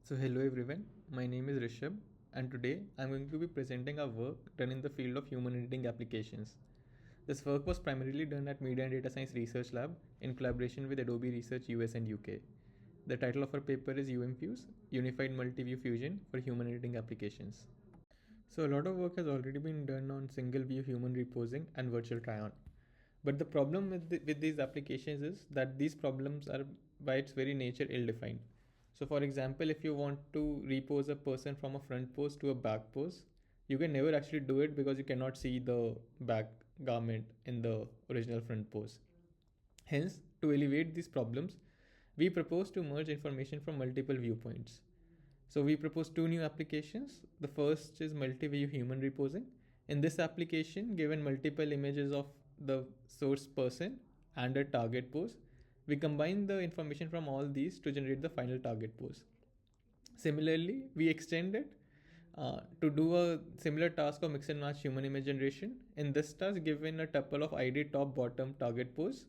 So hello everyone, my name is Rishabh and today I'm going to be presenting our work done in the field of human editing applications. This work was primarily done at Media and Data Science Research Lab in collaboration with Adobe Research US and UK. The title of our paper is UMFuse, Unified Multi-View Fusion for Human Editing Applications. So a lot of work has already been done on single view human reposing and virtual try-on. But the problem with these applications is that these problems are by its very nature ill-defined. So for example, if you want to repose a person from a front pose to a back pose, you can never actually do it because you cannot see the back garment in the original front pose. Hence, to alleviate these problems, we propose to merge information from multiple viewpoints. So we propose two new applications. The first is multi-view human reposing. In this application, given multiple images of the source person and a target pose, we combine the information from all these to generate the final target pose. Similarly, we extend it to do a similar task of mix and match human image generation. In this task, given a tuple of ID top bottom target pose.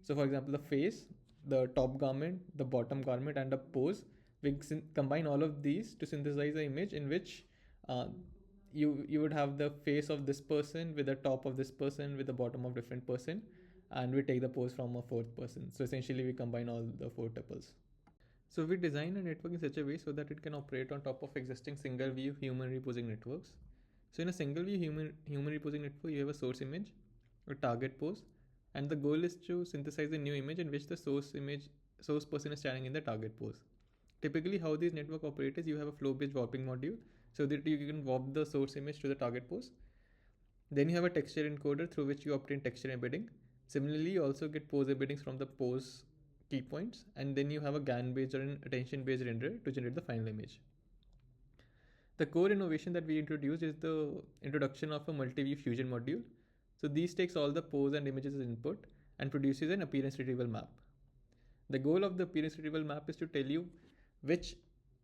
So for example, the face, the top garment, the bottom garment, and a pose, we combine all of these to synthesize an image in which uh, you would have the face of this person with the top of this person with the bottom of different person, and we take the pose from a fourth person. So essentially we combine all the four tuples. So we design a network in such a way so that it can operate on top of existing single view human reposing networks. So in a single view human reposing network, you have a source image, a target pose, and the goal is to synthesize a new image in which the source person is standing in the target pose. Typically, how these network operate is you have a flow-based warping module so that you can warp the source image to the target pose. Then you have a texture encoder through which you obtain texture embedding. Similarly, you also get pose embeddings from the pose key points, and then you have a GAN based or an attention based renderer to generate the final image. The core innovation that we introduced is the introduction of a multi-view fusion module. So these takes all the pose and images as input and produces an appearance retrieval map. The goal of the appearance retrieval map is to tell you which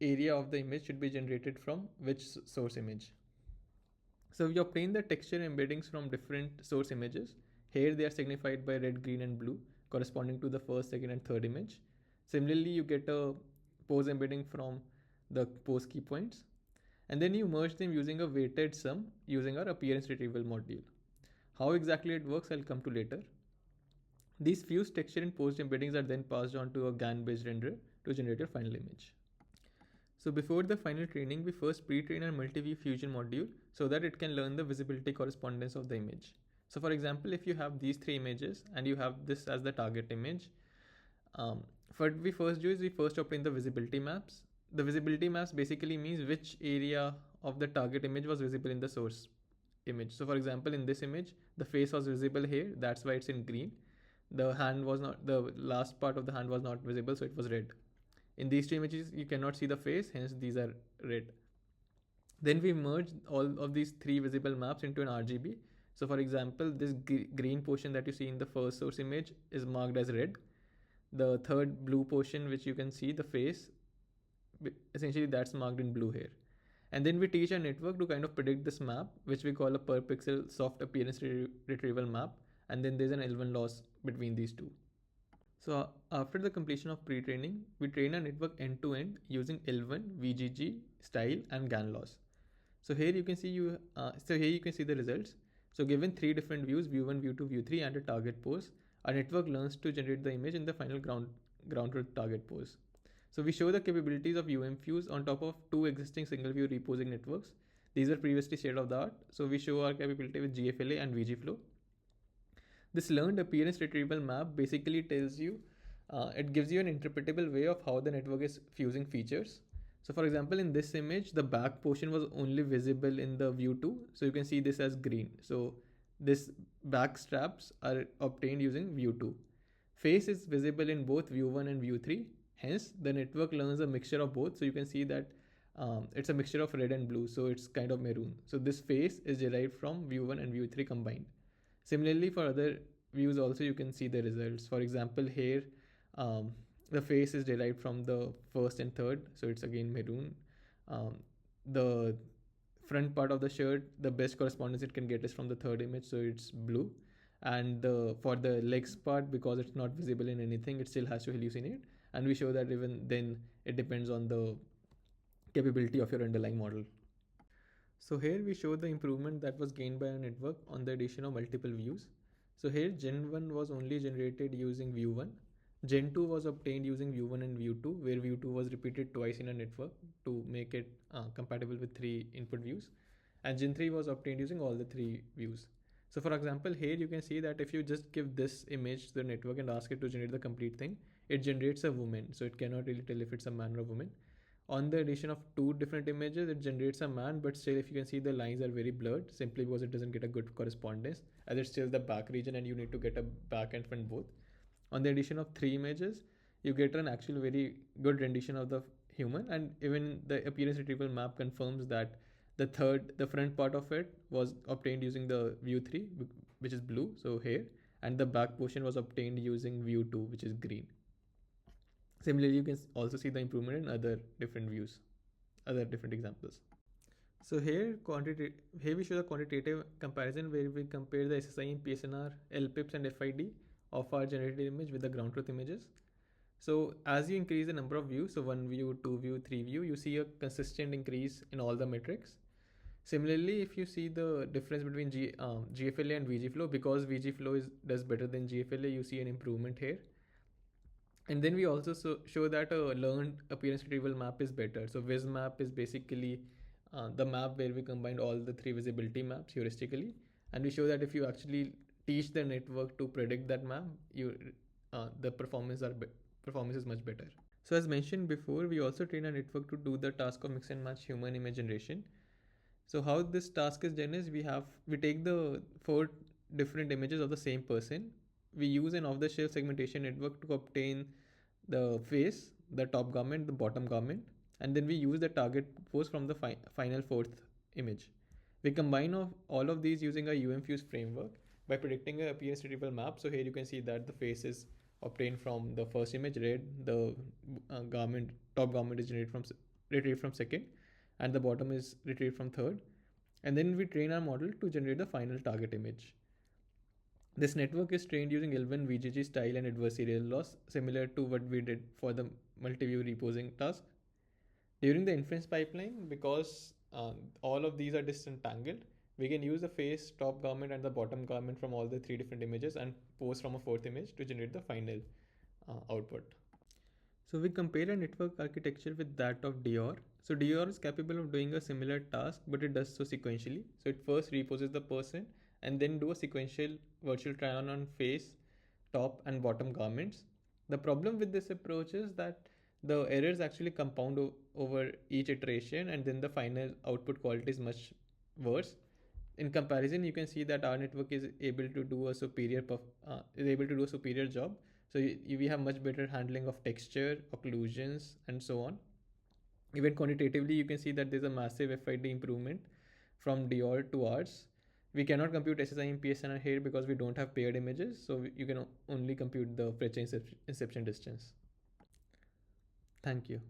area of the image should be generated from which source image. So we obtain the texture embeddings from different source images. Here they are signified by red, green, and blue, corresponding to the first, second, and third image. Similarly, you get a pose embedding from the pose key points. And then you merge them using a weighted sum using our appearance retrieval module. How exactly it works, I'll come to later. These fused texture and pose embeddings are then passed on to a GAN based renderer to generate your final image. So before the final training, we first pre-train our multi-view fusion module so that it can learn the visibility correspondence of the image. So for example, if you have these three images and you have this as the target image, what we first do is we first obtain the visibility maps. The visibility maps basically means which area of the target image was visible in the source image. So for example, in this image, the face was visible here. That's why it's in green. The hand was not, the last part of the hand was not visible, so it was red. In these two images, you cannot see the face, hence these are red. Then we merge all of these three visible maps into an RGB. So for example, this green portion that you see in the first source image is marked as red. The third blue portion, which you can see the face, essentially that's marked in blue here. And then we teach our network to kind of predict this map, which we call a per pixel soft appearance retrieval map. And then there's an L1 loss between these two. So after the completion of pre-training, we train our network end-to-end using L1, VGG, style, and GAN loss. So here you can see the results. So given three different views, view 1, view 2, view 3, and a target pose, our network learns to generate the image in the final ground truth target pose. So we show the capabilities of UMFuse on top of two existing single view reposing networks. These were previously state of the art. So we show our capability with GFLA and VGFlow. This learned appearance retrieval map basically tells you, it gives you an interpretable way of how the network is fusing features. So for example, in this image, the back portion was only visible in the view 2. So you can see this as green. So this back straps are obtained using view 2. Face is visible in both view 1 and view 3. Hence, the network learns a mixture of both. So you can see that it's a mixture of red and blue. So it's kind of maroon. So this face is derived from view 1 and view 3 combined. Similarly, for other views also you can see the results. For example, here the face is derived from the first and third, so it's again maroon. The front part of the shirt, the best correspondence it can get is from the third image, so it's blue. And for the legs part, because it's not visible in anything, it still has to hallucinate. And we show that even then it depends on the capability of your underlying model. So here we show the improvement that was gained by a network on the addition of multiple views. So here Gen 1 was only generated using view 1. Gen 2 was obtained using view 1 and view 2, where view 2 was repeated twice in a network to make it compatible with 3 input views. And Gen 3 was obtained using all the 3 views. So for example, here you can see that if you just give this image to the network and ask it to generate the complete thing, it generates a woman. So it cannot really tell if it's a man or a woman. On the addition of 2 different images, it generates a man, but still if you can see the lines are very blurred simply because it doesn't get a good correspondence, as it's still the back region and you need to get a back and front both. On the addition of 3 images, you get an actual very good rendition of the human, and even the appearance retrieval map confirms that the front part of it was obtained using the view 3, which is blue, so here, and the back portion was obtained using view 2, which is green. Similarly, you can also see the improvement in other different views, other different examples. So here we show the quantitative comparison where we compare the SSIM, PSNR, LPIPs and FID of our generated image with the ground truth images. So as you increase the number of views, so 1 view, 2 view, 3 view, you see a consistent increase in all the metrics. Similarly, if you see the difference between GFLA and VGFlow, because VGFlow does better than GFLA, you see an improvement here. And then we also show that a learned appearance retrieval map is better. So Viz map is basically the map where we combined all the 3 visibility maps heuristically, and we show that if you actually teach the network to predict that map, the performance is much better. So as mentioned before, we also train a network to do the task of mix and match human image generation. So how this task is done is we take the 4 different images of the same person. We use an off-the-shelf segmentation network to obtain the face, the top garment, the bottom garment, and then we use the target pose from the final 4th image. We combine all of these using a UMFuse framework by predicting a appearance retrieval map. So here you can see that the face is obtained from the first image, red, the top garment is retrieved from second, and the bottom is retrieved from third. And then we train our model to generate the final target image. This network is trained using L1 VGG style and adversarial loss, similar to what we did for the multi-view reposing task. During the inference pipeline, because all of these are disentangled, we can use the face, top garment, and the bottom garment from all the 3 different images and pose from a 4th image to generate the final output. So we compare a network architecture with that of Dior. So Dior is capable of doing a similar task, but it does so sequentially. So it first reposes the person and then do a sequential virtual try-on on face, top and bottom garments. The problem with this approach is that the errors actually compound over each iteration, and then the final output quality is much worse. In comparison, you can see that our network is able to do a superior job. So we have much better handling of texture, occlusions, and so on. Even quantitatively, you can see that there's a massive FID improvement from Dior to ours. We cannot compute SSI and PSNR here because we don't have paired images, so you can only compute the Freccia inception distance. Thank you.